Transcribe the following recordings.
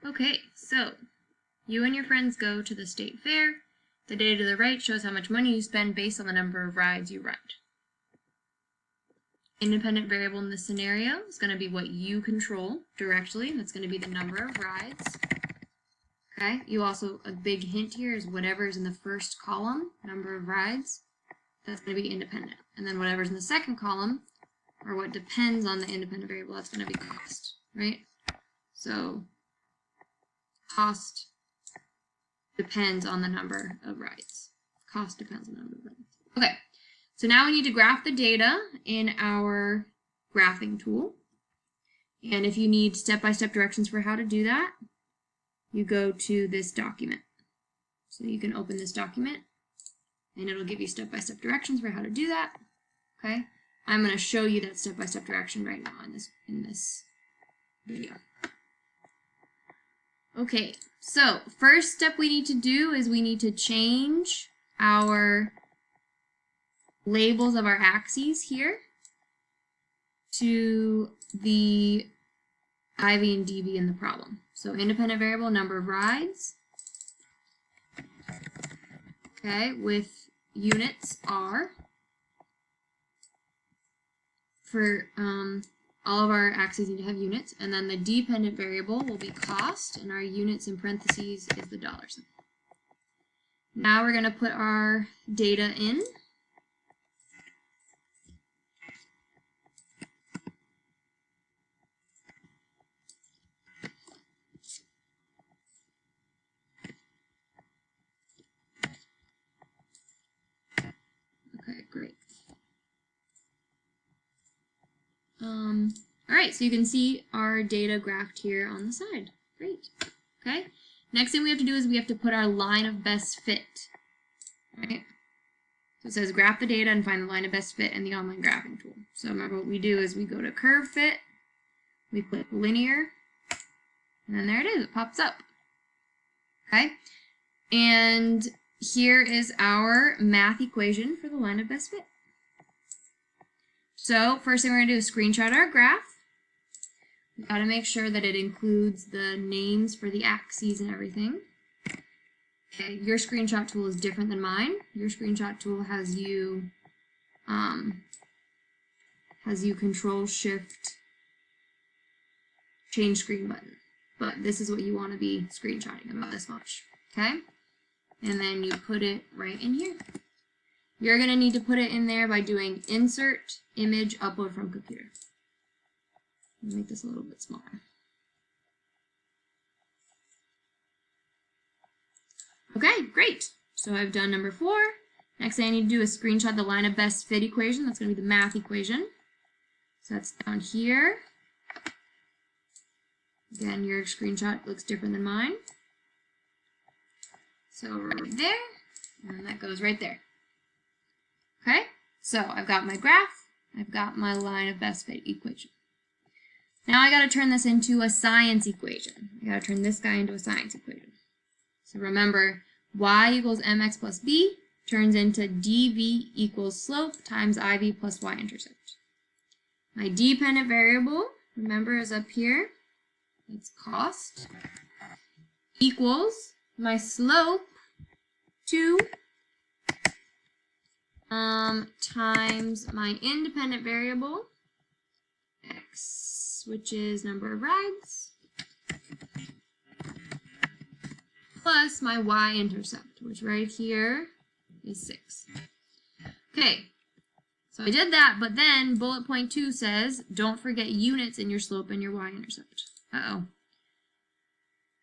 Okay, so you and your friends go to the state fair. The data to the right shows how much money you spend based on the number of rides you ride. Independent variable in this scenario is going to be what you control directly. That's going to be the number of rides. Okay, you also, a big hint here is whatever is in the first column, number of rides, that's going to be independent. And then whatever's in the second column, or what depends on the independent variable, that's going to be cost, right? So cost depends on the number of rides. Cost depends on the number of rides. Okay, so now we need to graph the data in our graphing tool. And if you need step-by-step directions for how to do that, you go to this document. So you can open this document, and it'll give you step-by-step directions for how to do that. Okay, I'm going to show you that step-by-step direction right now in this video. Okay, so first step we need to do is we need to change our labels of our axes here to the IV and DV in the problem. So independent variable, number of rides, okay, with units R. For all of our axes need to have units, and then the dependent variable will be cost, and our units in parentheses is the dollar sign. Now we're going to put our data in. Okay, great. All right, so you can see our data graphed here on the side. Great. Okay. Next thing we have to do is we have to put our line of best fit. Right. So it says graph the data and find the line of best fit in the online graphing tool. So remember what we do is we go to curve fit, we click linear, and then there it is. It pops up. Okay. And here is our math equation for the line of best fit. So first thing we're going to do is screenshot our graph. We've got to make sure that it includes the names for the axes and everything. Okay, your screenshot tool is different than mine. Your screenshot tool has you Control Shift change screen button. But this is what you want to be screenshotting, about this much. Okay? And then you put it right in here. You're going to need to put it in there by doing Insert, Image, Upload from Computer. Let me make this a little bit smaller. Okay, great. So I've done number 4. Next thing I need to do is screenshot the line of best fit equation. That's going to be the math equation. So that's down here. Again, your screenshot looks different than mine. So right there, and that goes right there. Okay, so I've got my graph, I've got my line of best fit equation. Now I got to turn this into a science equation. I got to turn this guy into a science equation. So remember, y equals mx plus b turns into dv equals slope times iv plus y-intercept. My dependent variable, remember, is up here. It's cost equals my slope 2 times my independent variable, x, which is number of rides, plus my y-intercept, which right here is 6. Okay, so I did that, but then bullet point 2 says, don't forget units in your slope and your y-intercept. Uh-oh.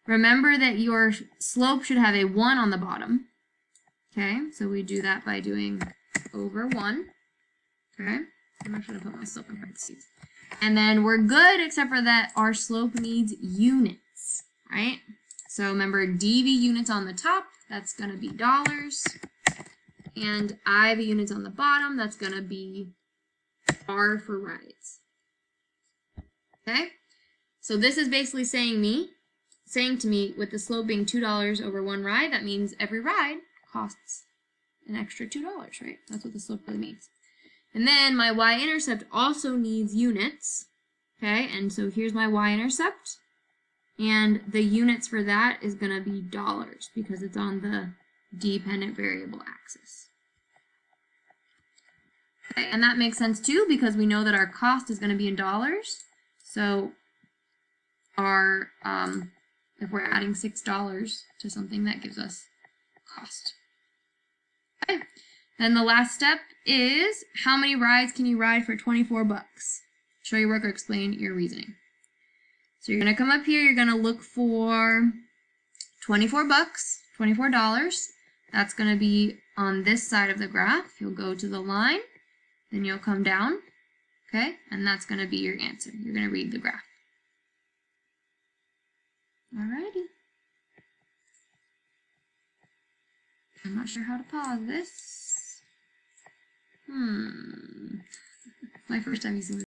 Remember that your slope should have a 1 on the bottom. Okay, so we do that by doing over 1. Okay, I'm actually going to put my slope in parentheses. And then we're good, except for that our slope needs units, right? So remember, dv units on the top, that's going to be dollars. And iv units on the bottom, that's going to be r for rides. Okay, so this is basically saying to me, with the slope being $2 over 1 ride, that means every ride costs an extra $2, right? That's what the slope really means. And then my y-intercept also needs units, okay? And so here's my y-intercept. And the units for that is going to be dollars because it's on the dependent variable axis. Okay, and that makes sense too because we know that our cost is going to be in dollars. So our if we're adding $6 to something, that gives us cost. Okay. Then the last step is how many rides can you ride for 24 bucks? Show your work or explain your reasoning. So you're going to come up here, you're going to look for 24 bucks, $24. That's going to be on this side of the graph. You'll go to the line, then you'll come down, okay? And that's going to be your answer. You're going to read the graph. Alrighty. I'm not sure how to pause this. My first time using this.